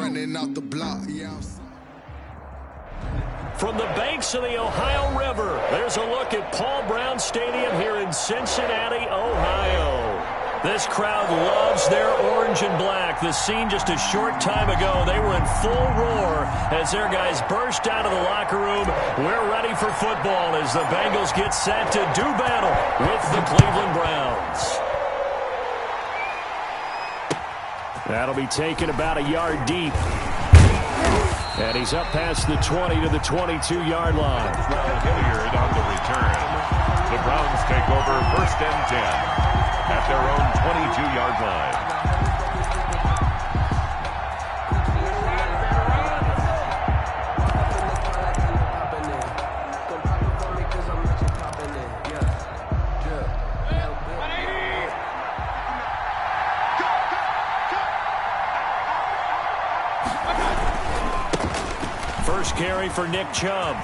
running out the block. Yeah. From the banks of the Ohio River, there's a look at Paul Brown Stadium here in Cincinnati, Ohio. This crowd loves their orange and black. The scene just a short time ago, they were in full roar as their guys burst out of the locker room. We're ready for football as the Bengals get set to do battle with the Cleveland Browns. That'll be taken about a yard deep. And he's up past the 20 to the 22-yard line. Hilliard on the return. The Browns take over 1st and 10 at their own 22-yard line. First carry for Nick Chubb.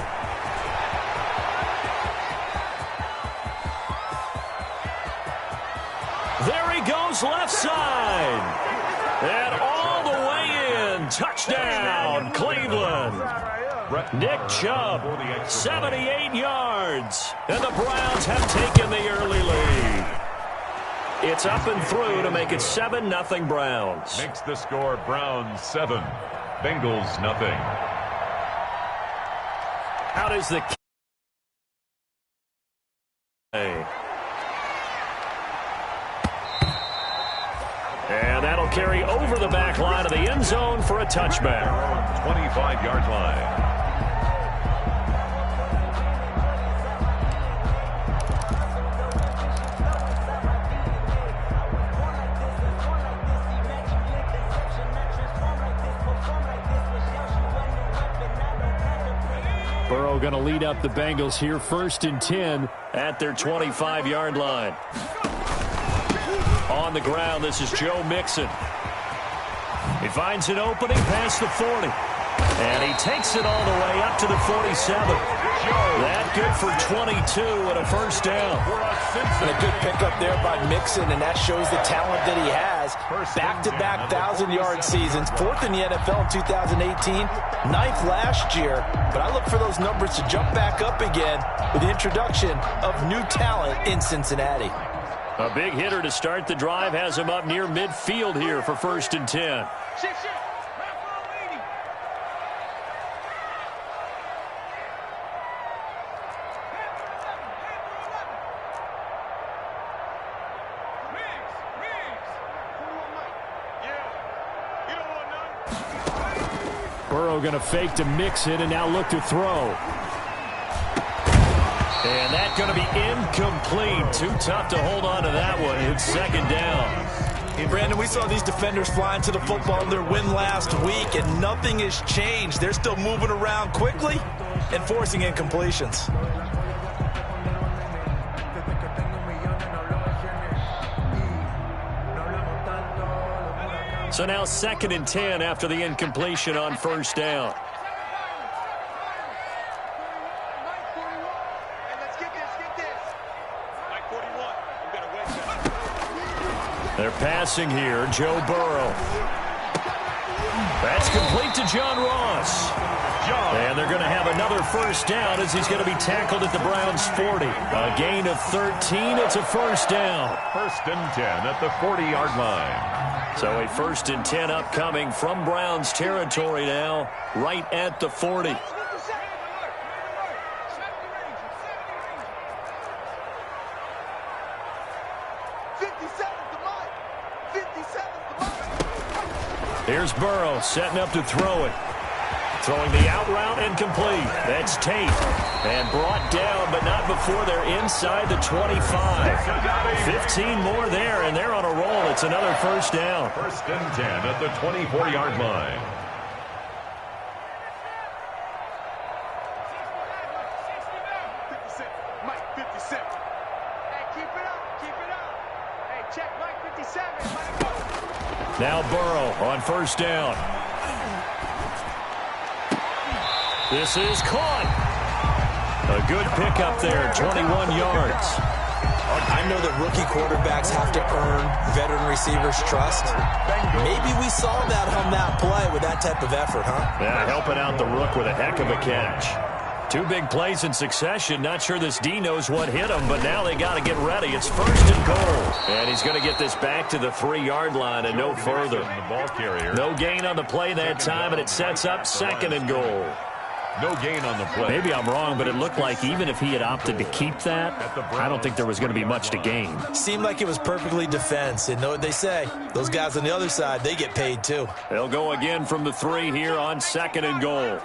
There he goes, left side. And all the way in. Touchdown, Cleveland. Nick Chubb, 78 yards. And the Browns have taken the early lead. It's up and through to make it 7-0 Browns. Makes the score Browns 7, Bengals nothing. How does the and that'll carry over the back line of the end zone for a touchback. 25-yard line. Burrow going to lead up the Bengals here, 1st and 10 at their 25-yard line. On the ground, this is Joe Mixon. He finds an opening past the 40. And he takes it all the way up to the 47. That good for 22 and a first down. And a good pickup there by Mixon, and that shows the talent that he has. Back-to-back 1,000-yard seasons, 4th in the NFL in 2018, 9th last year. But I look for those numbers to jump back up again with the introduction of new talent in Cincinnati. A big hitter to start the drive has him up near midfield here for 1st and 10. Burrow going to fake to Mixon and now look to throw. And that's going to be incomplete. Too tough to hold on to that one. It's 2nd down. Hey, Brandon, we saw these defenders flying to the football in their win last week, and nothing has changed. They're still moving around quickly and forcing incompletions. So now 2nd and 10 after the incompletion on 1st down. They're passing here, Joe Burrow. That's complete to John Ross. And they're going to have another 1st down as he's going to be tackled at the Browns' 40. A gain of 13. It's a 1st down. 1st and 10 at the 40-yard line. So a 1st and 10 upcoming from Browns territory now, right at the 40. Here's Burrow setting up to throw it. Throwing the out route incomplete. That's Tate. And brought down, but not before they're inside the 25. 15 more there, and they're on a roll. It's another 1st down. 1st and 10 at the 24-yard line. Now Burrow on 1st down. This is caught. A good pickup there, 21 yards. I know that rookie quarterbacks have to earn veteran receivers' trust. Maybe we saw that on that play with that type of effort, huh? Yeah, helping out the Rook with a heck of a catch. 2 big plays in succession. Not sure this D knows what hit him, but now they got to get ready. It's 1st and goal. And he's going to get this back to the 3-yard line and no further. No gain on the play that time, and it sets up 2nd and goal. No gain on the play. Maybe I'm wrong, but it looked like even if he had opted to keep that, I don't think there was going to be much to gain. Seemed like it was perfectly defense. And know what they say, those guys on the other side, they get paid too. They'll go again from the 3 here on 2nd and goal.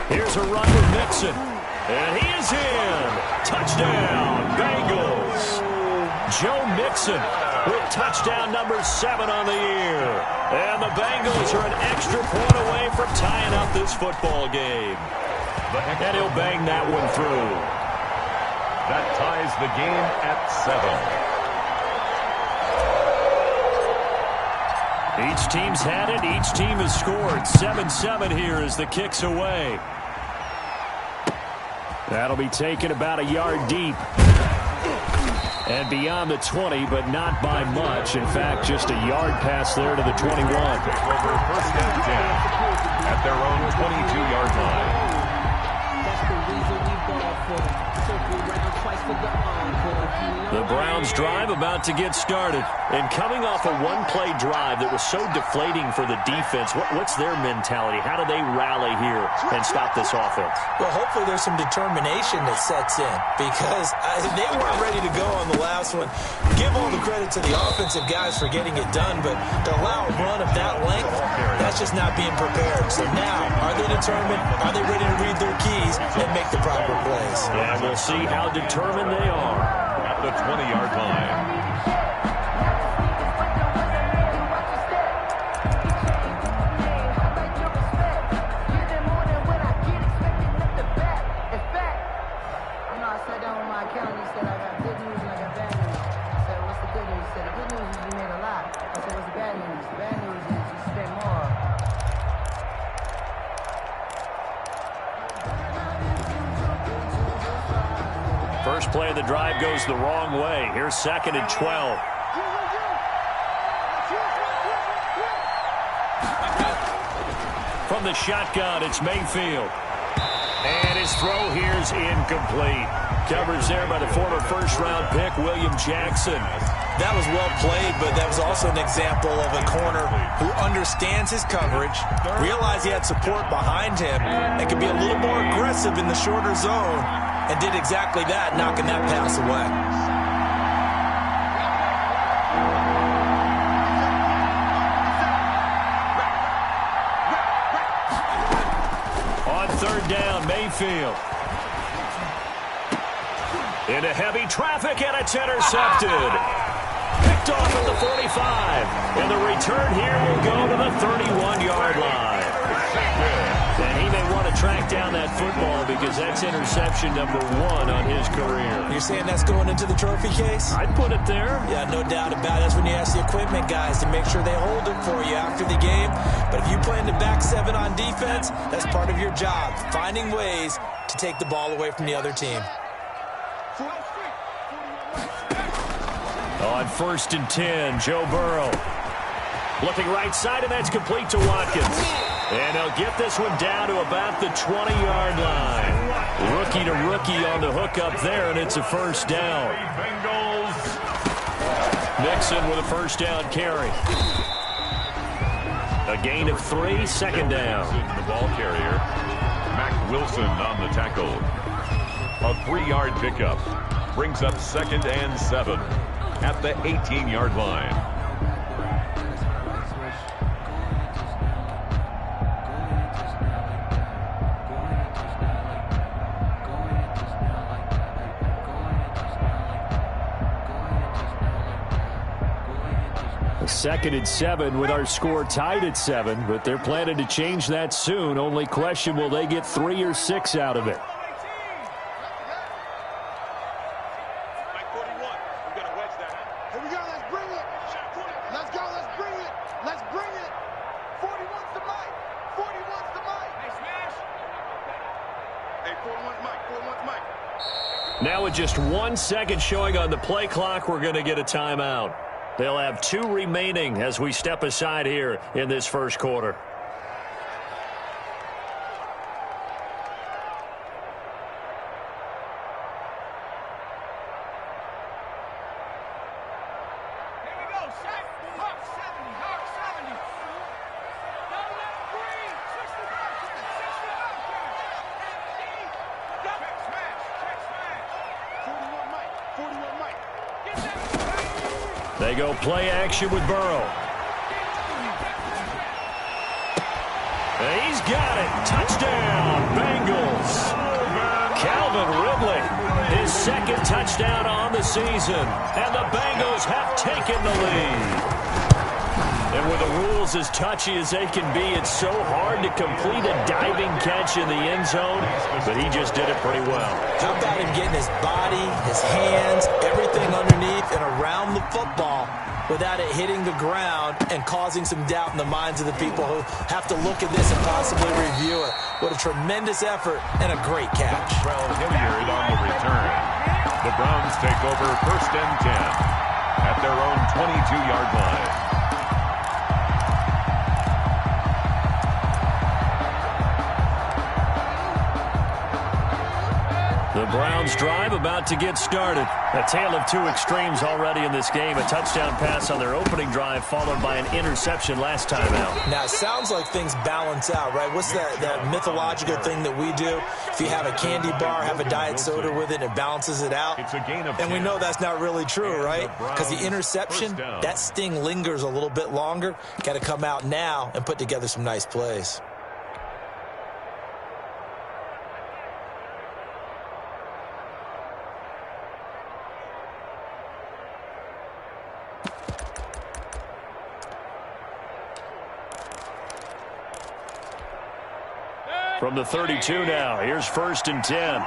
Here's a run with Mixon. And he is in. Touchdown, Bengals. Joe Mixon with touchdown number 7 on the year. And the Bengals are an extra point away from tying up this football game. And he'll bang that one through. That ties the game at 7. Each team's had it. Each team has scored. 7-7 here as the kick's away. That'll be taken about a yard deep. And beyond the 20, but not by much. In fact, just a yard pass there to the 21. Over 1st and 10 at their own 22-yard line. That's the reason we ball for them. Circle around twice for the encore. The Browns drive about to get started. And coming off a one-play drive that was so deflating for the defense, what's their mentality? How do they rally here and stop this offense? Well, hopefully there's some determination that sets in because they weren't ready to go on the last one. Give all the credit to the offensive guys for getting it done, but to allow a run of that length, that's just not being prepared. So now, are they determined? Are they ready to read their keys and make the proper plays? And we'll see how determined they are. At the 20-yard line. First play of the drive goes the wrong way. Here's 2nd and 12. From the shotgun, it's Mayfield. And his throw here's incomplete. Coverage there by the former first-round pick, William Jackson. That was well played, but that was also an example of a corner who understands his coverage, realized he had support behind him, and could be a little more aggressive in the shorter zone, and did exactly that, knocking that pass away. On 3rd down, Mayfield. Into heavy traffic, and it's intercepted. Picked off at the 45. And the return here will go to the 31-yard line. And he may want to track down that football because that's interception number 1 on his career. You're saying that's going into the trophy case? I'd put it there. Yeah, no doubt about it. That's when you ask the equipment guys to make sure they hold it for you after the game. But if you plan to back 7 on defense, that's part of your job, finding ways to take the ball away from the other team. On 1st and 10, Joe Burrow. Looking right side, and that's complete to Watkins. And they'll get this one down to about the 20-yard line. Rookie to rookie on the hook up there, and it's a first down. Mixon with a first down carry. A gain of 3, 2nd down. The ball carrier, Mac Wilson on the tackle. A 3-yard pickup brings up 2nd and 7 at the 18-yard line. A 2nd and 7 with our score tied at 7, but they're planning to change that soon. Only question, will they get 3 or 6 out of it? Now with just 1 second showing on the play clock, we're going to get a timeout. They'll have 2 remaining as we step aside here in this first quarter. They go play action with Burrow. He's got it. Touchdown, Bengals. Calvin Ridley, his second touchdown on the season. And the Bengals have taken the lead. And with the rules as touchy as they can be, it's so hard to complete a diving catch in the end zone, but he just did it pretty well. How about him getting his body, his hands, everything underneath and around the football without it hitting the ground and causing some doubt in the minds of the people who have to look at this and possibly review it. What a tremendous effort and a great catch. Hilliard on the return. The Browns take over 1st and 10 at their own 22-yard line. The Browns drive about to get started. A tale of 2 extremes already in this game. A touchdown pass on their opening drive followed by an interception last time out. Now, it sounds like things balance out, right? What's that mythological thing that we do? If you have a candy bar, have a diet soda with it, and it balances it out. It's a gain of 10. And we know that's not really true, right? Because the interception, that sting lingers a little bit longer. Got to come out now and put together some nice plays. From the 32 now, here's 1st and 10.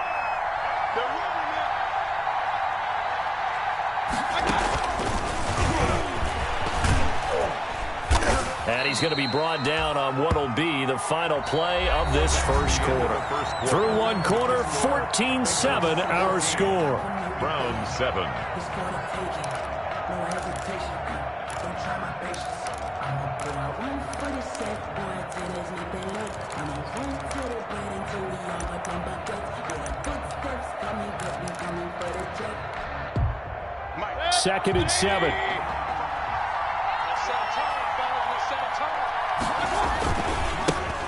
And he's going to be brought down on what will be the final play of this first quarter. Through 1 quarter, 14-7 our score. Browns 7. Second and 7.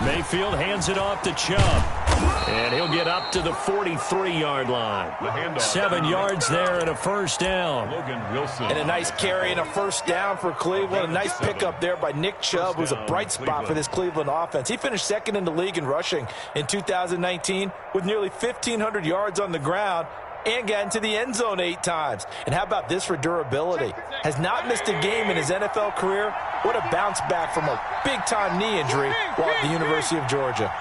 Mayfield hands it off to Chubb. And he'll get up to the 43-yard line. 7 yards there and a first down. Logan Wilson. And a nice carry and a first down for Cleveland. A nice pickup there by Nick Chubb, who's a bright spot for this Cleveland offense. He finished 2nd in the league in rushing in 2019 with nearly 1,500 yards on the ground and got into the end zone 8 times. And how about this for durability? Has not missed a game in his NFL career. What a bounce back from a big-time knee injury while at the University of Georgia.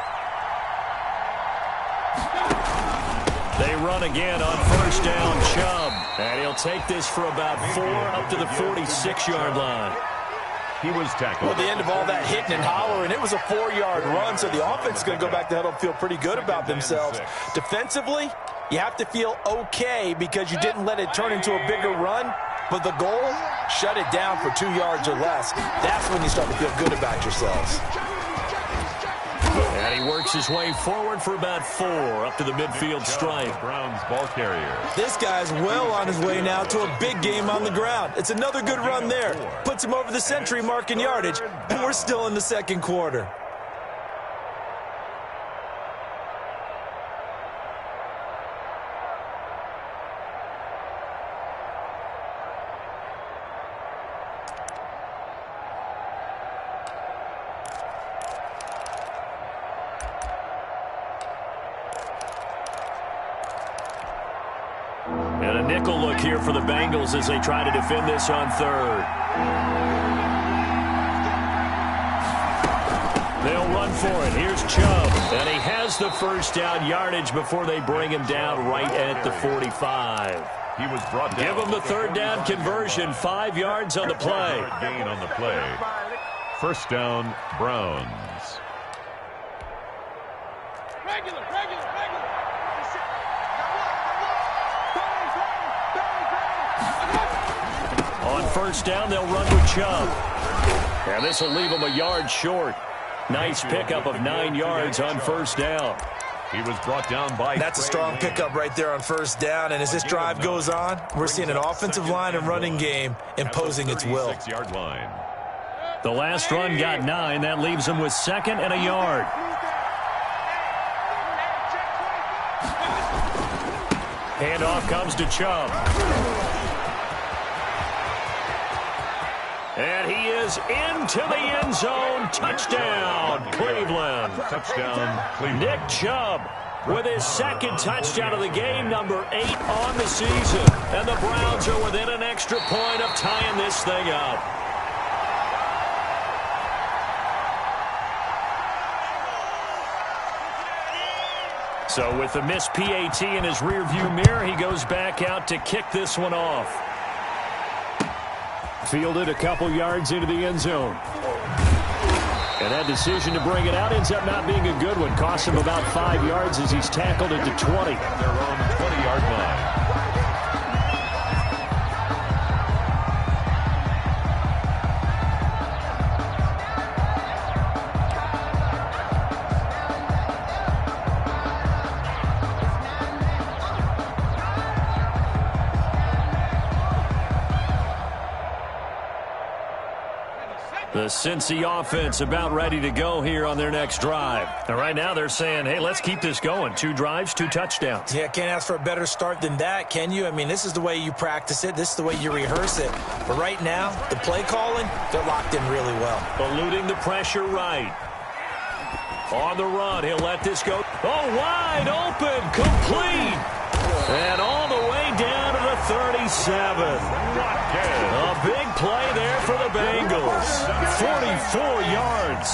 They run again on first down, Chubb. And he'll take this for about 4 up to the 46-yard line. He was tackled. Well, at the end of all that hitting and hollering, it was a 4-yard run, so the offense is going to go back to huddle and feel pretty good about themselves. Defensively, you have to feel okay because you didn't let it turn into a bigger run, but the goal, shut it down for 2 yards or less. That's when you start to feel good about yourselves. And he works his way forward for about 4 up to the midfield stripe. Browns ball carrier. This guy's well on his way now to a big game on the ground. It's another good run there. Puts him over the century mark in yardage, and we're still in the second quarter. And a nickel look here for the Bengals as they try to defend this on 3rd. They'll run for it. Here's Chubb. And he has the first down yardage before they bring him down right at the 45. He was brought down. Give him the 3rd down conversion. 5 yards on the play. Gain on the play. First down, Browns. On first down, they'll run with Chubb. And this will leave him a yard short. Nice pickup of 9 yards on first down. He was brought down by... That's a strong pickup right there on first down. And as this drive goes on, we're seeing an offensive line and running game imposing its will. 36-yard line. The last run got 9. That leaves him with 2nd and a yard. Handoff comes to Chubb. And he is into the end zone. Touchdown, Cleveland. Touchdown, Cleveland. Nick Chubb with his 2nd touchdown of the game, number 8 on the season. And the Browns are within an extra point of tying this thing up. So with the missed PAT in his rearview mirror, he goes back out to kick this one off. Fielded a couple yards into the end zone. And that decision to bring it out ends up not being a good one. Costs him about 5 yards as he's tackled at the 20. They're on the 20-yard line. The Cincy offense about ready to go here on their next drive. And right now they're saying, hey, let's keep this going. 2 drives, 2 touchdowns. Yeah, can't ask for a better start than that, can you? I mean, this is the way you practice it. This is the way you rehearse it. But right now, the play calling, they're locked in really well. Eluding the pressure right. On the run, he'll let this go. Oh, wide open, complete. And all the way down to the 37. A big play there for the Bengals. 44 yards.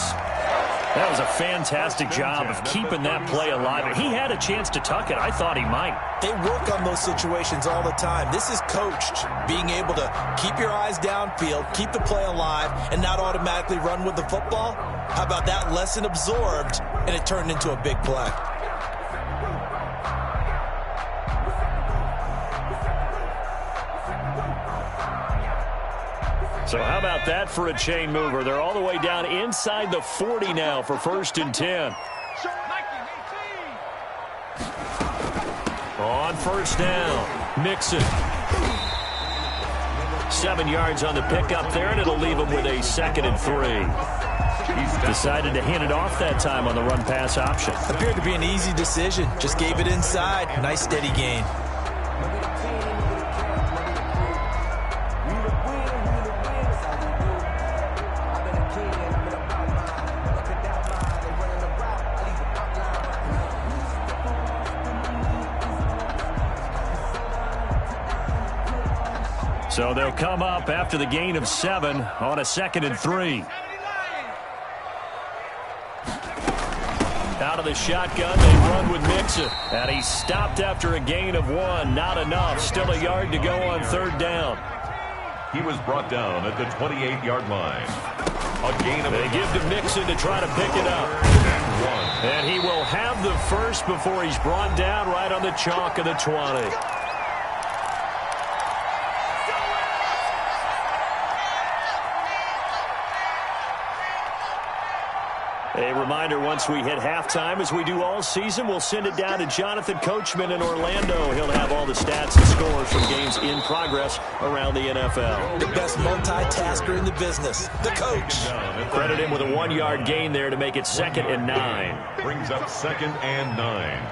That was a fantastic job of keeping that play alive. He had a chance to tuck it. I thought he might. They work on those situations all the time. This is coached, being able to keep your eyes downfield, keep the play alive, and not automatically run with the football. How about that lesson absorbed, and it turned into a big play? So how about that for a chain mover? They're all the way down inside the 40 now for 1st and 10. On first down, Mixon. 7 yards on the pickup there, and it'll leave him with a 2nd and 3. He's decided to hand it off that time on the run-pass option. Appeared to be an easy decision. Just gave it inside. Nice steady gain. So they'll come up after the gain of 7 on a 2nd and 3. Out of the shotgun, they run with Mixon. And he stopped after a gain of 1. Not enough. Still a yard to go on 3rd down. He was brought down at the 28-yard line. A gain of... They give to Mixon to try to pick it up. And he will have the first before he's brought down right on the chalk of the 20. A reminder, once we hit halftime, as we do all season, we'll send it down to Jonathan Coachman in Orlando. He'll have all the stats and scores from games in progress around the NFL. The best multitasker in the business, the coach. Credit him with a 1-yard gain there to make it 2nd and 9. Brings up 2nd and 9.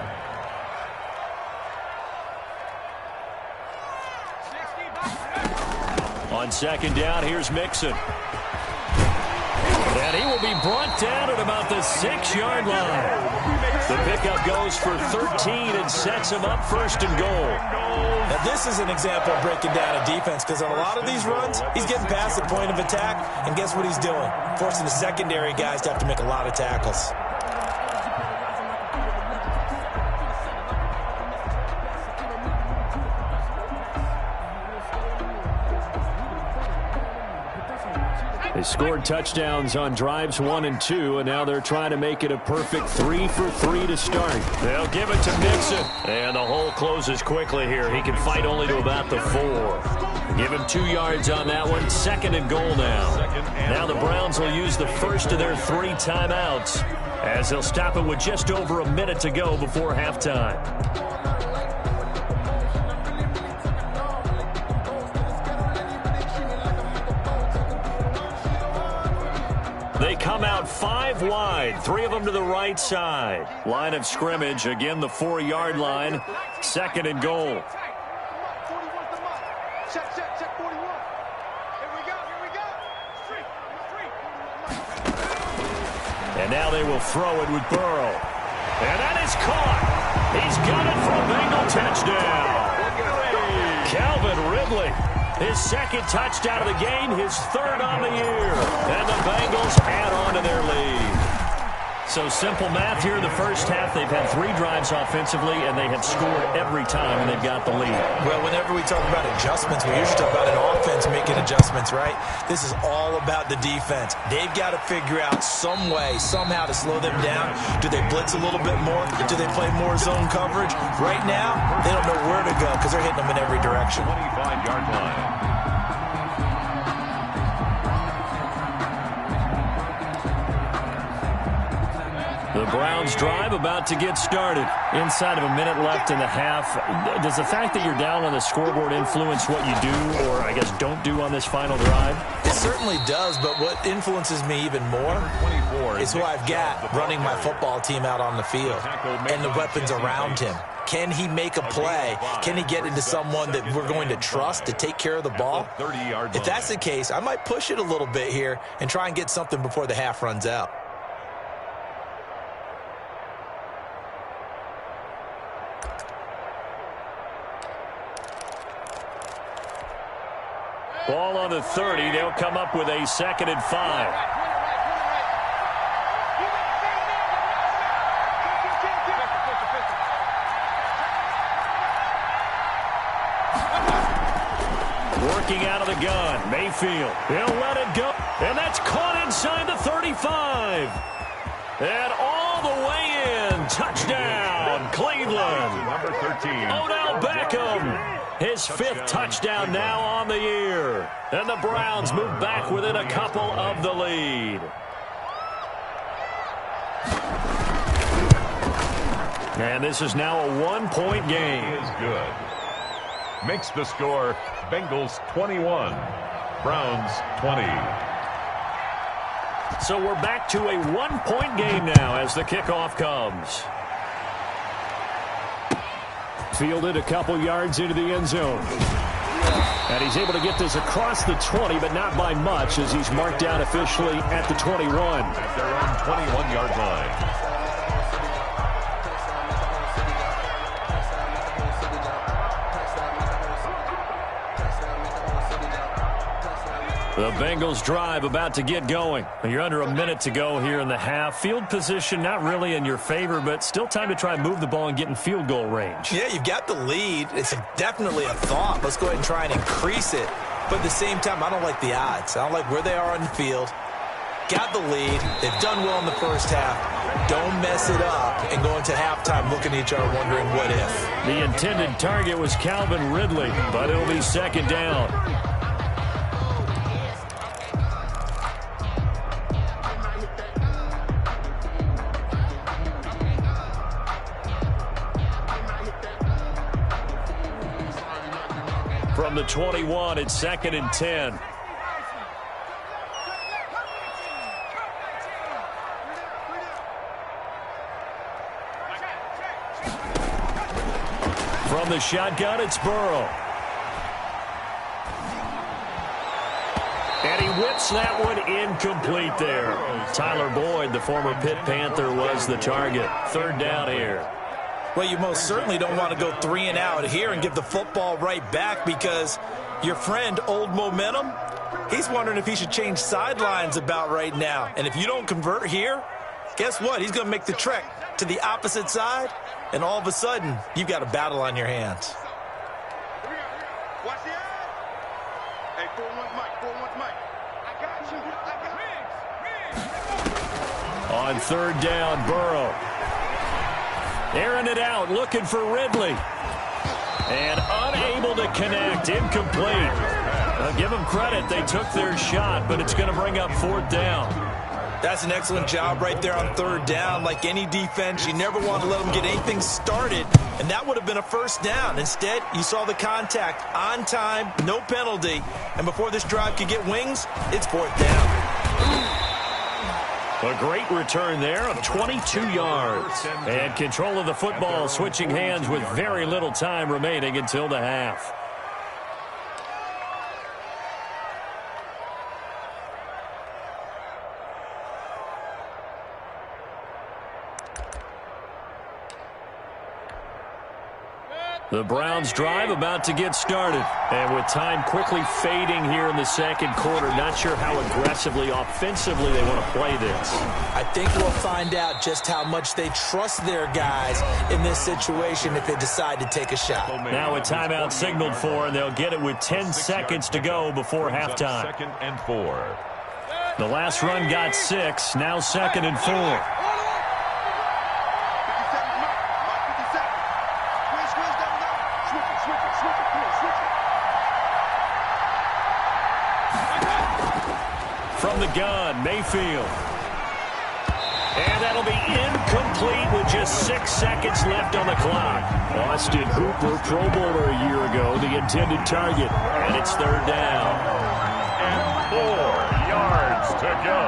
On 2nd down, here's Mixon. And he will be brought down at about the 6-yard line. The pickup goes for 13 and sets him up 1st and goal. Now this is an example of breaking down a defense, because on a lot of these runs, he's getting past the point of attack, and guess what he's doing? Forcing the secondary guys to have to make a lot of tackles. They scored touchdowns on drives 1 and 2, and now they're trying to make it a perfect 3 for 3 to start. They'll give it to Mixon. And the hole closes quickly here. He can fight only to about the 4. Give him 2 yards on that one. 2nd and goal now. Now the Browns will use the first of their 3 timeouts as they'll stop it with just over a minute to go before halftime. They come out 5 wide, 3 of them to the right side. Line of scrimmage, again the 4-yard line. 2nd and goal. Check 41. Here we go. And now they will throw it with Burrow. And that is caught. He's got it for a Bengal touchdown. Calvin Ridley. His 2nd touchdown of the game, his 3rd on the year. And the Bengals add on to their lead. So simple math here in the first half. They've had 3 drives offensively, and they have scored every time, and they've got the lead. Well, whenever we talk about adjustments, we usually talk about an offense making adjustments, right? This is all about the defense. They've got to figure out some way, somehow to slow them down. Do they blitz a little bit more? Do they play more zone coverage? Right now, they don't know where to go because they're hitting them in every direction. 25-yard line. The Browns drive about to get started. Inside of a minute left in the half. Does the fact that you're down on the scoreboard influence what you do, or I guess don't do on this final drive? It certainly does, but what influences me even more is who I've got running my football team out on the field and the weapons around him. Can he make a play? Can he get into someone that we're going to trust to take care of the ball? If that's the case, I might push it a little bit here and try and get something before the half runs out. Ball on the 30. They'll come up with a 2nd and 5. Working out of the gun. Mayfield. He'll let it go. And that's caught inside the 35. And all the way in. Touchdown, Cleveland. Number 13. Odell Beckham. His 5th touchdown now on the year. And the Browns move back within a couple of the lead. And this is now a 1-point game. He is good. Makes the score Bengals 21, Browns 20. So we're back to a 1-point game now as the kickoff comes. Fielded a couple yards into the end zone. And he's able to get this across the 20, but not by much as he's marked down officially at the 21. At their own 21-yard line. The Bengals drive about to get going. You're under a minute to go here in the half. Field position not really in your favor, but still time to try and move the ball and get in field goal range. Yeah, you've got the lead. It's definitely a thought. Let's go ahead and try and increase it. But at the same time, I don't like the odds. I don't like where they are on the field. Got the lead. They've done well in the first half. Don't mess it up and go into halftime looking at each other wondering what if. The intended target was Calvin Ridley, but it'll be 2nd down. From the 21, it's 2nd and 10. From the shotgun, it's Burrow. And he whips that one incomplete there. Tyler Boyd, the former Pitt Panther, was the target. 3rd down here. Well, you most certainly don't want to go 3 and out here and give the football right back because your friend, Old Momentum, he's wondering if he should change sidelines about right now. And if you don't convert here, guess what? He's going to make the trek to the opposite side, and all of a sudden, you've got a battle on your hands. Watch the eye. Hey, 4-1 Mike. I got you. On 3rd down, Burrow. Airing it out, looking for Ridley. And unable to connect, incomplete. Give them credit. They took their shot, but it's going to bring up 4th down. That's an excellent job right there on 3rd down. Like any defense, you never want to let them get anything started, and that would have been a 1st down. Instead, you saw the contact on time, no penalty, and before this drive could get wings, it's 4th down. A great return there of 22 yards. And control of the football switching hands with very little time remaining until the half. The Browns drive about to get started. And with time quickly fading here in the second quarter, not sure how aggressively, offensively they want to play this. I think we'll find out just how much they trust their guys in this situation if they decide to take a shot. Now a timeout signaled for, and they'll get it with 10 seconds to go before halftime. 2nd and 4. The last run got 6, now 2nd and 4. From the gun, Mayfield. And that'll be incomplete with just 6 seconds left on the clock. Austin Hooper, Pro Bowler a year ago, the intended target. And it's 3rd down. And 4 yards to go.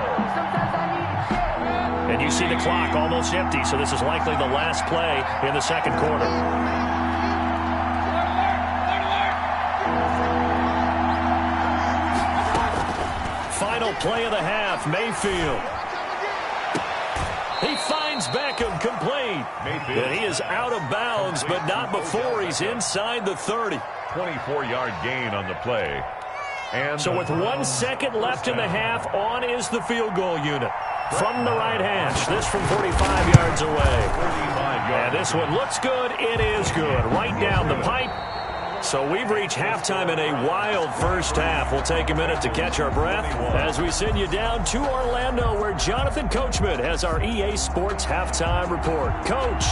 And you see the clock almost empty, so this is likely the last play in the second quarter. Final play of the half, Mayfield. He finds Beckham complete. And he is out of bounds, but not before he's inside the 30. 24-yard gain on the play. And so with 1 second left in the half, on is the field goal unit. From the right hash, this from 45 yards away. And this one looks good. It is good. Right down the pipe. So we've reached halftime in a wild first half. We'll take a minute to catch our breath as we send you down to Orlando, where Jonathan Coachman has our EA Sports halftime report. Coach,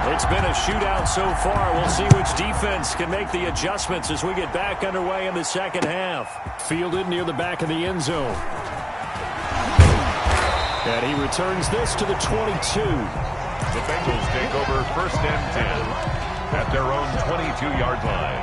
it's been a shootout so far. We'll see which defense can make the adjustments as we get back underway in the second half. Fielded near the back of the end zone. And he returns this to the 22. The Bengals take over 1st and 10. At their own 22-yard line.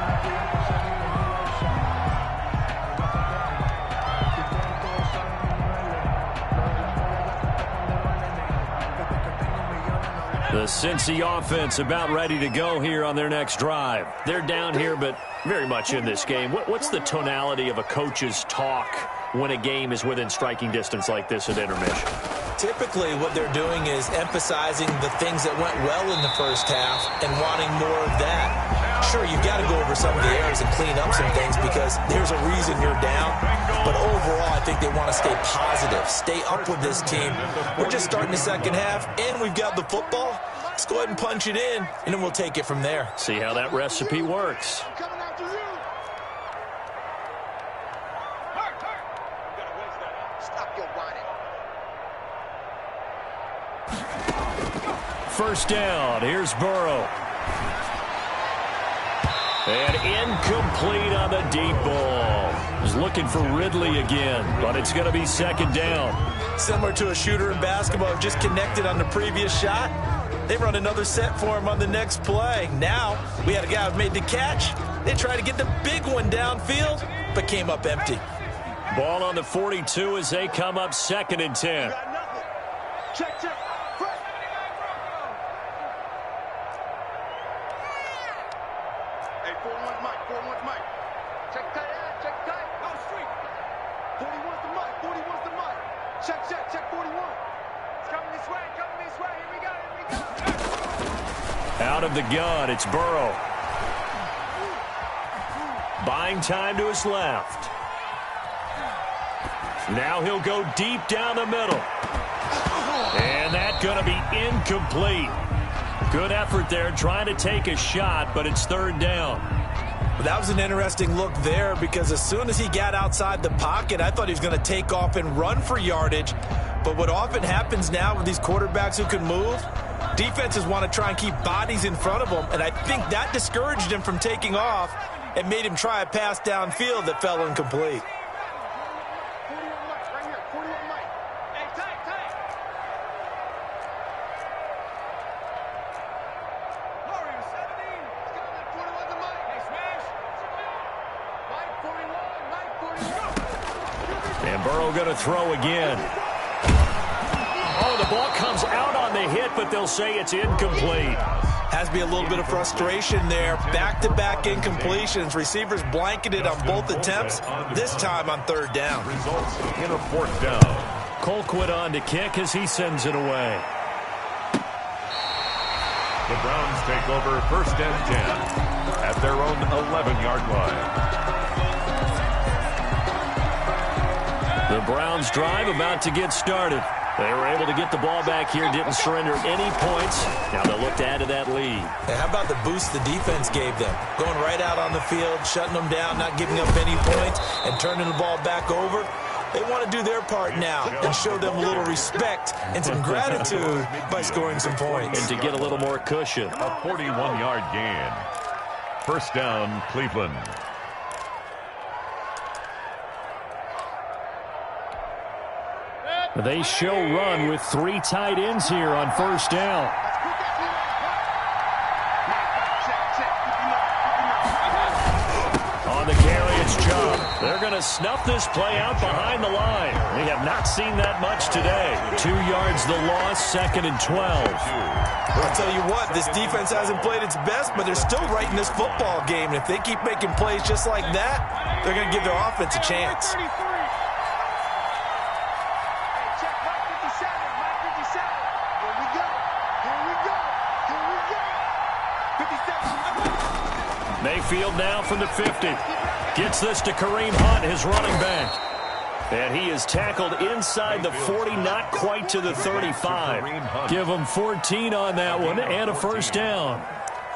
The Cincy offense about ready to go here on their next drive. They're down here, but very much in this game. What's the tonality of a coach's talk when a game is within striking distance like this at intermission? Typically, what they're doing is emphasizing the things that went well in the first half and wanting more of that. Sure, you've got to go over some of the errors and clean up some things because there's a reason you're down. But overall, I think they want to stay positive, stay up with this team. We're just starting the second half, and we've got the football. Let's go ahead and punch it in, and then we'll take it from there. See how that recipe works. First down, here's Burrow. And incomplete on the deep ball. He's looking for Ridley again, but it's going to be 2nd down. Similar to a shooter in basketball, just connected on the previous shot. They run another set for him on the next play. Now, we had a guy who made the catch. They tried to get the big one downfield, but came up empty. Ball on the 42 as they come up 2nd and 10. Check, check. Hey, 4-1 Mike, 4-1 Mike. Check tight, check tight. No street. 41's the Mike, 41's the Mike. Check, check, check 41. It's coming this way, Here we go, Out of the gun, it's Burrow. Buying time to his left. Now he'll go deep down the middle. And that's going to be incomplete. Good effort there trying to take a shot, but it's 3rd down. Well, that was an interesting look there because as soon as he got outside the pocket, I thought he was going to take off and run for yardage. But what often happens now with these quarterbacks who can move, defenses want to try and keep bodies in front of them, and I think that discouraged him from taking off. and made him try a pass downfield that fell incomplete. 41 Mike, right here. 41 Mike. Hey, tight. Warrior 70. He's got that 41 to Mike. Hey, smash. Mike 41. Mike 41. And Burrow going to throw again. Oh, the ball comes out on the hit, but they'll say it's incomplete. Has to be a little bit of frustration there. Back-to-back incompletions. Receivers blanketed on both attempts, this time on third down. Results in a fourth down. Colquitt on to kick as he sends it away. The Browns take over first and 10 at their own 11-yard line. The Browns drive about to get started. They were able to get the ball back here, didn't surrender any points. Now they'll look to add to that lead. And how about the boost the defense gave them? Going right out on the field, shutting them down, not giving up any points, and turning the ball back over. They want to do their part now and show them a little respect and some gratitude by scoring some points. And to get a little more cushion. A 41-yard gain. First down, Cleveland. They show run with 3 tight ends here on first down. On the carry, it's Chubb. They're going to snuff this play out behind the line. We have not seen that much today. 2 yards the loss, 2nd and 12. I'll tell you what, this defense hasn't played its best, but they're still right in this football game. And if they keep making plays just like that, they're going to give their offense a chance. Mayfield now from the 50. Gets this to Kareem Hunt, his running back. And he is tackled inside the 40, not quite to the 35. Give him 14 on that one and a first down.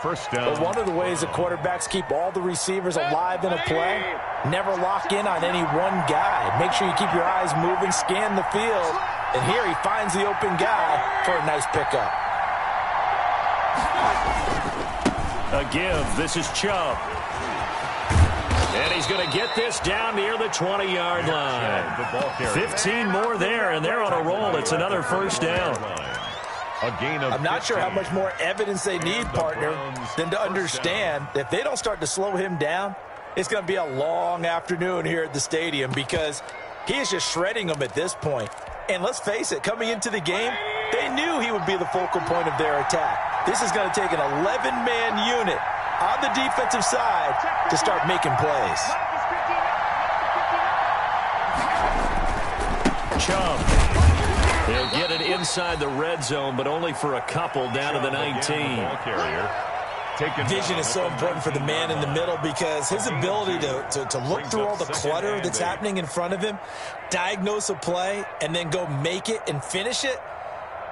First down. But one of the ways that quarterbacks keep all the receivers alive in a play, never lock in on any one guy. Make sure you keep your eyes moving, scan the field. And here he finds the open guy for a nice pickup. A give. This is Chubb. And he's going to get this down near the 20-yard line. 15 more there, and they're on a roll. It's another first down. I'm not sure how much more evidence they need, partner, than to understand that if they don't start to slow him down, it's going to be a long afternoon here at the stadium because he is just shredding them at this point. And let's face it, coming into the game, they knew he would be the focal point of their attack. This is going to take an 11-man unit on the defensive side to start making plays. Chubb. He'll get it inside the red zone, but only for a couple down to the 19. Vision is so important for the man in the middle because his ability to look through all the clutter that's happening in front of him, diagnose a play, and then go make it and finish it,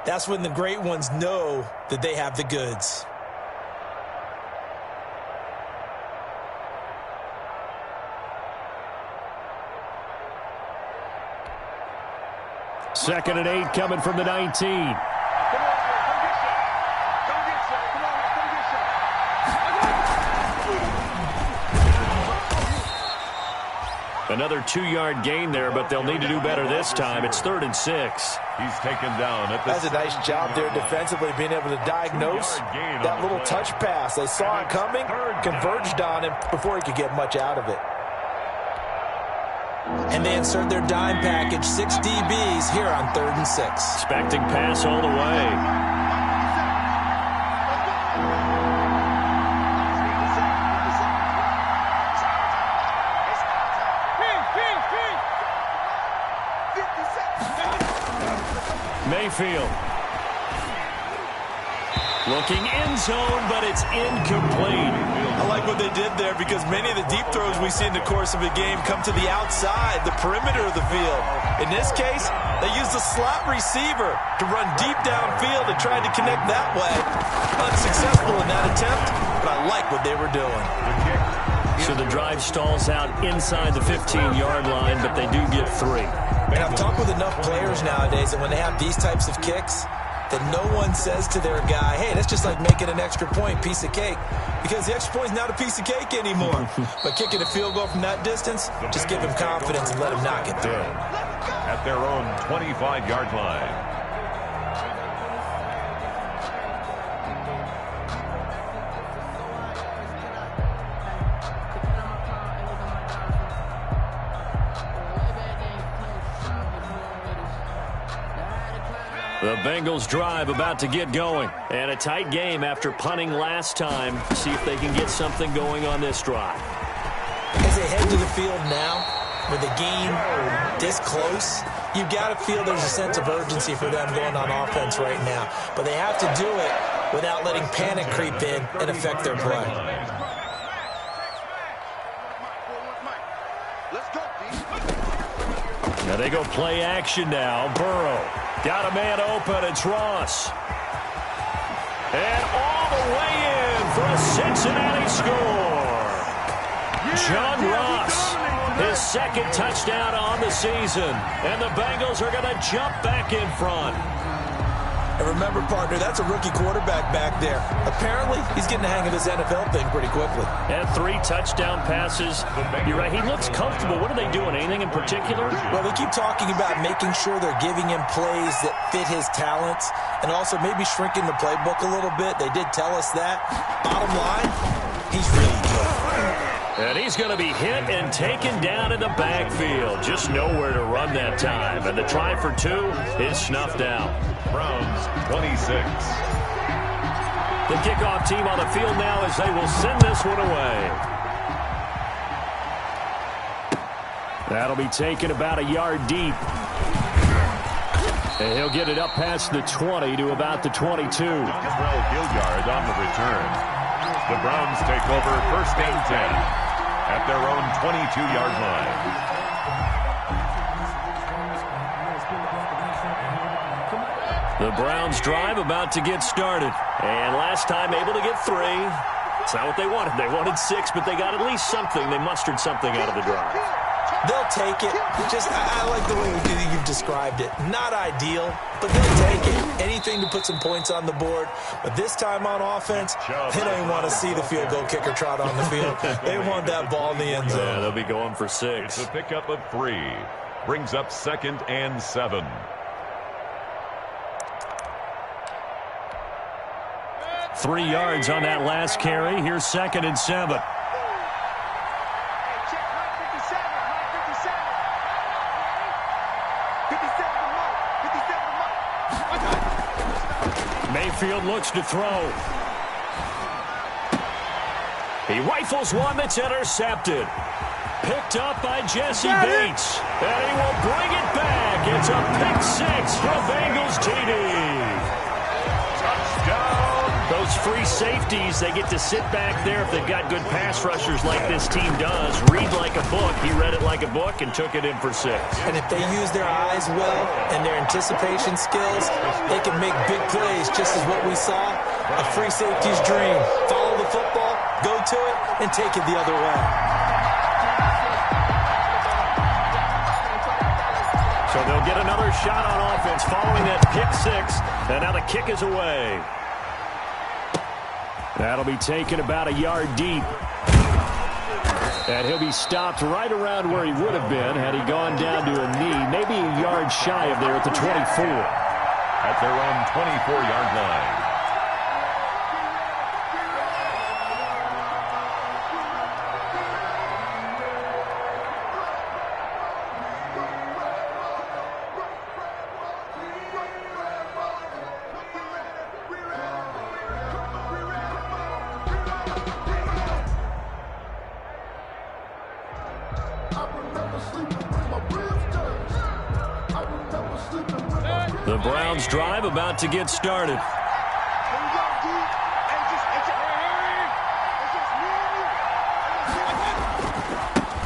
that's when the great ones know that they have the goods. Second and 8 coming from the 19. Another 2-yard gain there, but they'll need to do better this time. It's 3rd and 6. He's taken down at the... That's a nice job there defensively, being able to diagnose that little touch pass. They saw it coming, converged on him before he could get much out of it. And they insert their dime package, 6 DBs here on 3rd and 6. Expecting pass all the way. Mayfield. Looking end zone, but it's incomplete. I like what they did there because many of the deep throws we see in the course of a game come to the outside, the perimeter of the field. In this case, they used the slot receiver to run deep downfield and tried to connect that way. Unsuccessful in that attempt, but I like what they were doing. So the drive stalls out inside the 15-yard line, but they do get 3. And I've talked with enough players nowadays that when they have these types of kicks, that no one says to their guy, hey, that's just like making an extra point, piece of cake, because the extra point is not a piece of cake anymore. But kicking a field goal from that distance, just give him confidence and let him knock it through. At their own 25-yard line. The Bengals drive about to get going. And a tight game after punting last time. See if they can get something going on this drive. As they head to the field now, with the game this close, you've got to feel there's a sense of urgency for them going on offense right now. But they have to do it without letting panic creep in and affect their play. Now they go play action now. Burrow. Got a man open. It's Ross. And all the way in for a Cincinnati score. John Ross, his second touchdown on the season. And the Bengals are going to jump back in front. And remember, partner, that's a rookie quarterback back there. Apparently, he's getting the hang of this NFL thing pretty quickly. And 3 touchdown passes. You're right, he looks comfortable. What are they doing? Anything in particular? Well, they keep talking about making sure they're giving him plays that fit his talents and also maybe shrinking the playbook a little bit. They did tell us that. Bottom line, he's really good. And he's going to be hit and taken down in the backfield. Just nowhere to run that time. And the try for 2 is snuffed out. Browns 26. The kickoff team on the field now as they will send this one away. That'll be taken about a yard deep. And he'll get it up past the 20 to about the 22. Terrell Gilliard on the return. The Browns take over first and 10 at their own 22-yard line. The Browns drive about to get started. And last time able to get 3. It's not what they wanted. They wanted 6, but they got at least something. They mustered something out of the drive. They'll take it. I like the way you've described it. Not ideal, but they'll take it. Anything to put some points on the board. But this time on offense, they don't even want to see the field goal kicker trot on the field. They want that ball in the end zone. Yeah, they'll be going for 6. It's a pickup of 3. Brings up 2nd and 7. Three yards on that last carry. Here's 2nd and 7. Mayfield looks to throw. He rifles one that's intercepted. Picked up by Jesse Bates. And he will bring it back. It's a pick 6 for Bengals TD. Touchdown. Those free safeties, they get to sit back there if they've got good pass rushers like this team does. Read like a book. He read it like a book and took it in for 6. And if they use their eyes well and their anticipation skills, they can make big plays, just as what we saw. A free safety's dream. Follow the football, go to it, and take it the other way. So they'll get another shot on offense following that pick 6. And now the kick is away. That'll be taken about a yard deep. And he'll be stopped right around where he would have been had he gone down to a knee, maybe a yard shy of there at the 24. At their own 24-yard line. The Browns drive about to get started.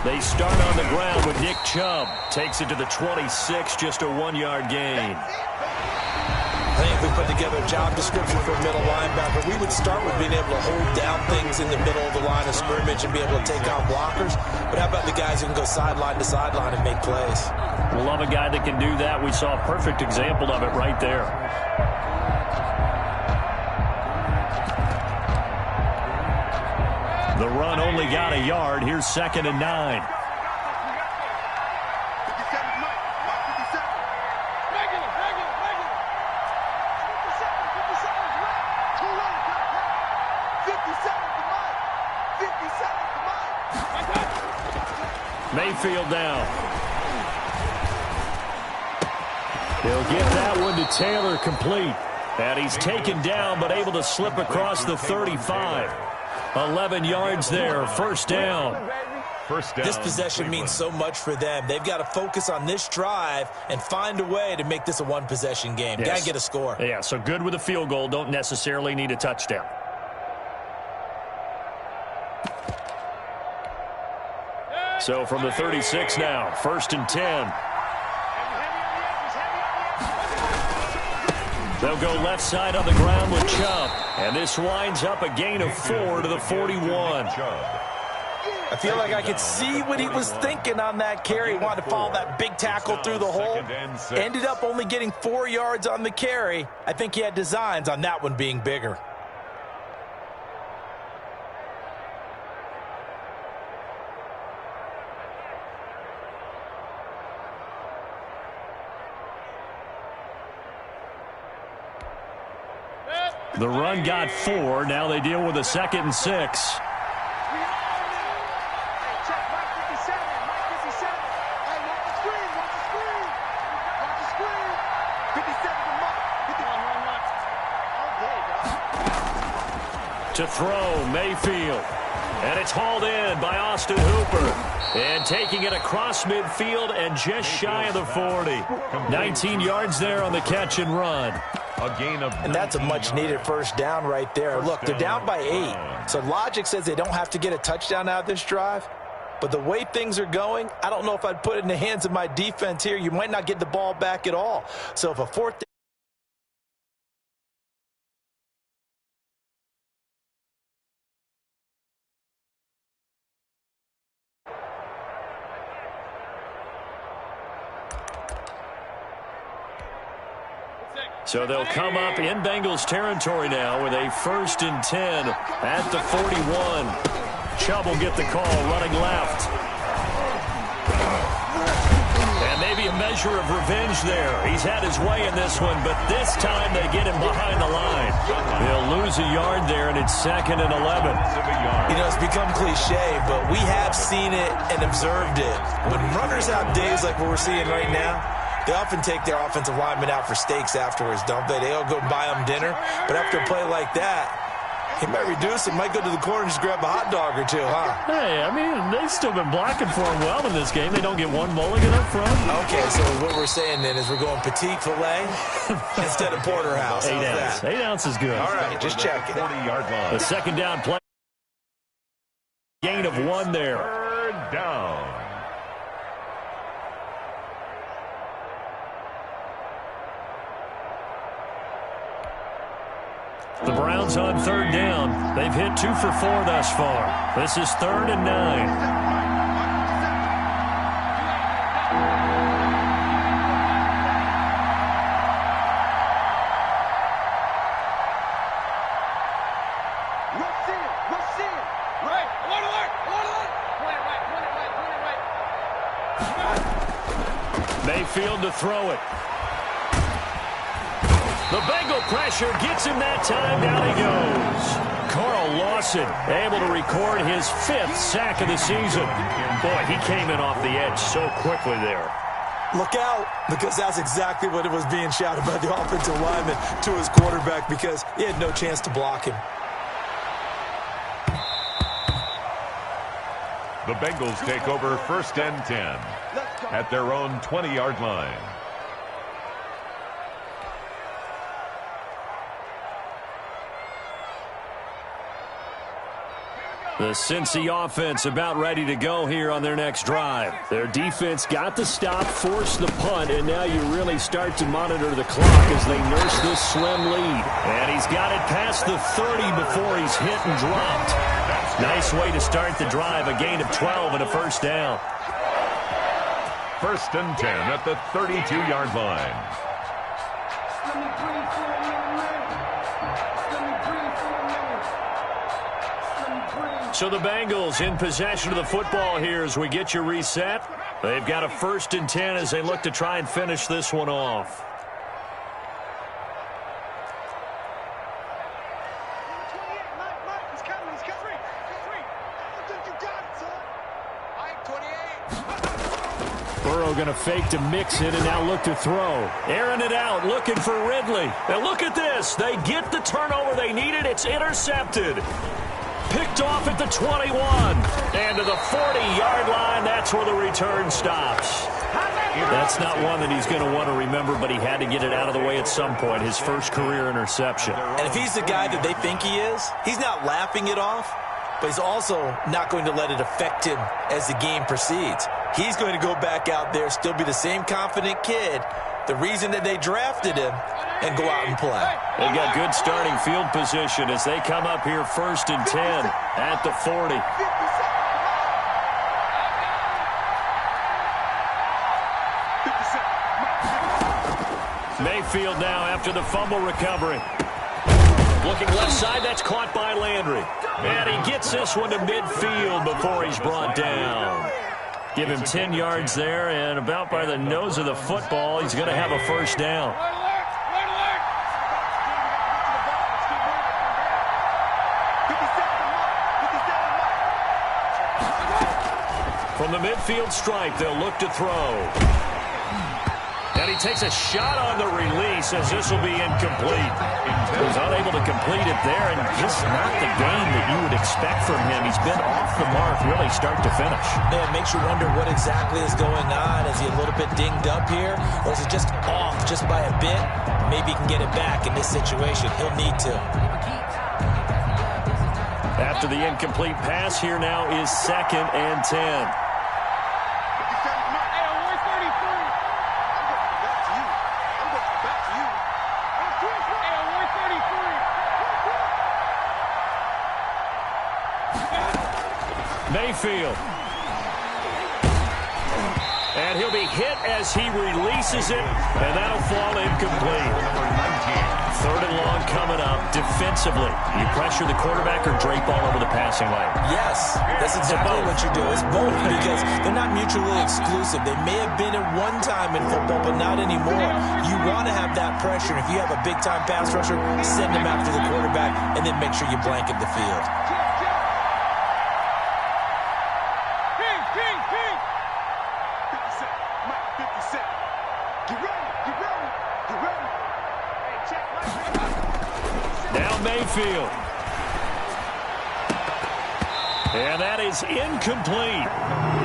They start on the ground with Nick Chubb. Takes it to the 26, just a 1-yard gain. I think if we put together a job description for a middle linebacker, we would start with being able to hold down things in the middle of the line of scrimmage and be able to take on blockers. But how about the guys who can go sideline to sideline and make plays? Love a guy that can do that. We saw a perfect example of it right there. The run only got a yard. Here's 2nd and 9. Mayfield down. He'll get that one to Taylor complete. And he's taken down but able to slip across the 35. 11 yards there, first down. This possession means so much for them. They've got to focus on this drive and find a way to make this a one-possession game. Yes. Got to get a score. Yeah, so good with a field goal. Don't necessarily need a touchdown. So from the 36 now, 1st and 10. They'll go left side on the ground with Chubb. And this winds up a gain of 4 to the 41. I feel like I could see what he was thinking on that carry. He wanted to follow that big tackle through the hole. Ended up only getting 4 yards on the carry. I think he had designs on that one being bigger. The run got 4. Now they deal with a 2nd and 6. To throw, Mayfield. And it's hauled in by Austin Hooper. And taking it across midfield and just shy of the 40. 19 yards there on the catch and run. And that's a much-needed first down right there. Look, they're down by 8. So logic says they don't have to get a touchdown out of this drive. But the way things are going, I don't know if I'd put it in the hands of my defense here. You might not get the ball back at all. So if a 4th So they'll come up in Bengals territory now with a 1st and 10 at the 41. Chubb will get the call, running left. And maybe a measure of revenge there. He's had his way in this one, but this time they get him behind the line. They'll lose a yard there, and it's 2nd and 11. You know, it's become cliche, but we have seen it and observed it. When runners have days like what we're seeing right now, they often take their offensive linemen out for steaks afterwards, don't they? They'll go buy them dinner. But after a play like that, he might reduce it, might go to the corner and just grab a hot dog or two, huh? Hey, I mean, they've still been blocking for him well in this game. They don't get one mulligan up front. Okay, so what we're saying then is we're going petite filet instead of porterhouse. 8 ounce. 8 ounce is good. All right, just check it. 40-yard line. The 2nd down play. Gain of 1 there. 3rd down. The Browns on 3rd down. They've hit 2 for 4 thus far. This is 3rd and 9. Mayfield to throw it. The Bengal pressure gets him that time. Down he goes. Carl Lawson able to record his 5th sack of the season. Boy, he came in off the edge so quickly there. Look out, because that's exactly what it was being shouted by the offensive lineman to his quarterback, because he had no chance to block him. The Bengals take over 1st and 10 at their own 20-yard line. The Cincy offense about ready to go here on their next drive. Their defense got the stop, forced the punt, and now you really start to monitor the clock as they nurse this slim lead. And he's got it past the 30 before he's hit and dropped. Nice way to start the drive, a gain of 12 and a 1st down. First and 10 at the 32-yard line. So the Bengals in possession of the football here as we get you reset. They've got a first and 10 as they look to try and finish this one off. Burrow going to fake to mix it and now look to throw. Airing it out, looking for Ridley. Now look at this. They get the turnover they needed. It's intercepted. Picked off at the 21. And to the 40-yard line, that's where the return stops. That's not one that he's going to want to remember, but he had to get it out of the way at some point, his first career interception. And if he's the guy that they think he is, he's not laughing it off, but he's also not going to let it affect him as the game proceeds. He's going to go back out there, still be the same confident kid, the reason that they drafted him, and go out and play. They've got good starting field position as they come up here first and 10 at the 40. Mayfield now after the fumble recovery. Looking left side, that's caught by Landry. And he gets this one to midfield before he's brought down. Give him 10 yards there, and about by the nose of the football, he's going to have a first down. From the midfield stripe, they'll look to throw. And he takes a shot on the release as this will be incomplete. He was unable to complete it there, and just not the game that you would expect from him. He's been off the mark really start to finish. Yeah, it makes you wonder what exactly is going on. Is he a little bit dinged up here, or is it just off just by a bit? Maybe he can get it back in this situation. He'll need to. After the incomplete pass, here now is second and 10. Mayfield. And he'll be hit as he releases it, and that'll fall incomplete. Third and long coming up defensively. You pressure the quarterback or drape all over the passing lane? Yes, that's exactly what you do. It's both because they're not mutually exclusive. They may have been at one time in football, but not anymore. You want to have that pressure. If you have a big-time pass rusher, send him after the quarterback, and then make sure you blanket the field. Mayfield. And that is incomplete.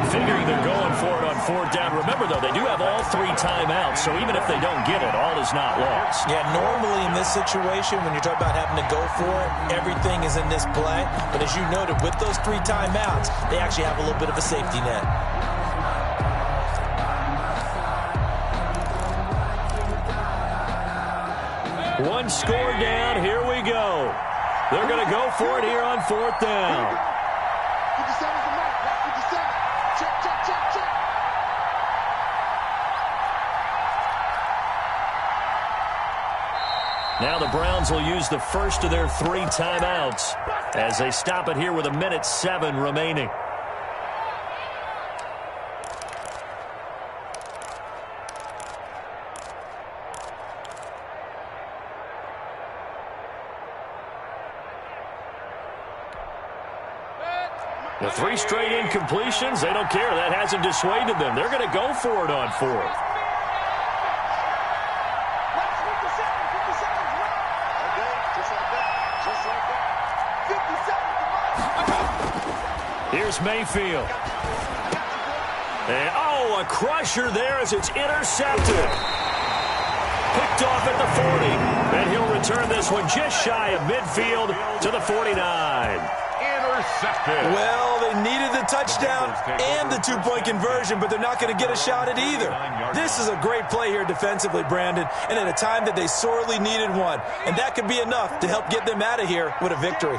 Figuring they're going for it on fourth down. Remember, though, they do have all three timeouts, so even if they don't get it, all is not lost. Yeah, normally in this situation, when you're talking about having to go for it, everything is in this play. But as you noted, with those three timeouts, they actually have a little bit of a safety net. One score down. Here we go. They're going to go for it here on fourth down. Now the Browns will use the first of their three timeouts as they stop it here with 1:07 remaining. The three straight incompletions, they don't care. That hasn't dissuaded them. They're going to go for it on fourth. Here's Mayfield. And, a crusher there as it's intercepted. Picked off at the 40. And he'll return this one just shy of midfield to the 49. Intercepted. Well, they needed the touchdown and the two-point conversion, but they're not going to get a shot at either. This is a great play here defensively, Brandon, and at a time that they sorely needed one. And that could be enough to help get them out of here with a victory.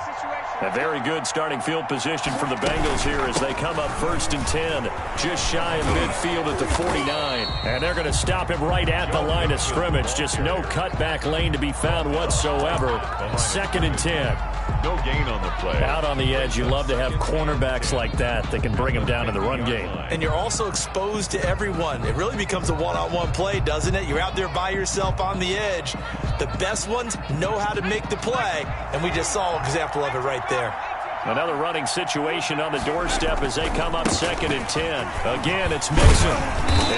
A very good starting field position for the Bengals here as they come up 1st and 10, just shy of midfield at the 49. And they're going to stop him right at the line of scrimmage. Just no cutback lane to be found whatsoever. 2nd and 10. No gain on the play. Out on the edge, you love to have cornerbacks like that can bring them down in the run game. And you're also exposed to everyone. It really becomes a one-on-one play, doesn't it? You're out there by yourself on the edge. The best ones know how to make the play, and we just saw an example of it right there. Another running situation on the doorstep as they come up 2nd and 10. Again, it's Mixon.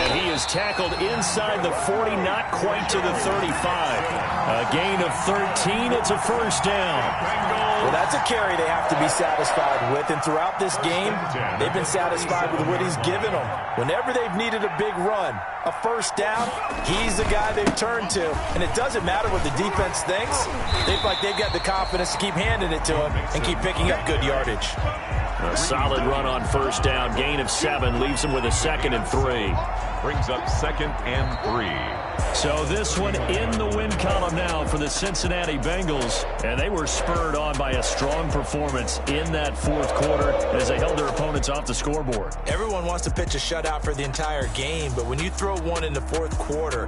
And he is tackled inside the 40, not quite to the 35. A gain of 13. It's a 1st down. Well, that's a carry they have to be satisfied with. And throughout this game, they've been satisfied with what he's given them. Whenever they've needed a big run, a 1st down, he's the guy they've turned to. And it doesn't matter what the defense thinks. They feel like they've got the confidence to keep handing it to him and keep picking up good yardage. A solid run on 1st down. Gain of 7 leaves him with a 2nd and 3. Brings up 2nd and 3. So this one in the win column now for the Cincinnati Bengals. And they were spurred on by a strong performance in that 4th quarter as they held their opponents off the scoreboard. Everyone wants to pitch a shutout for the entire game, but when you throw one in the 4th quarter,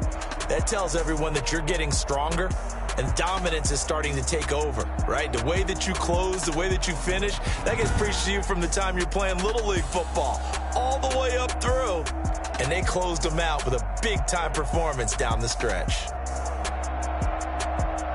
that tells everyone that you're getting stronger and dominance is starting to take over, right? The way that you close, the way that you finish, that gets preached to you from the time you're playing Little League football all the way up through. And they closed them out with a big-time performance down the stretch.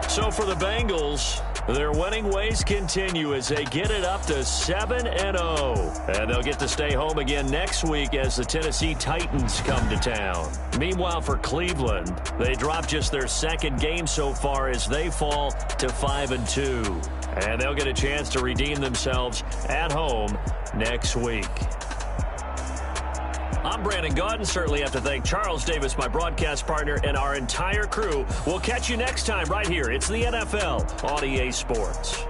So for the Bengals, their winning ways continue as they get it up to 7-0. And they'll get to stay home again next week as the Tennessee Titans come to town. Meanwhile, for Cleveland, they drop just their 2nd game so far as they fall to 5-2. And they'll get a chance to redeem themselves at home next week. I'm Brandon Gaudin. Certainly have to thank Charles Davis, my broadcast partner, and our entire crew. We'll catch you next time right here. It's the NFL on EA Sports.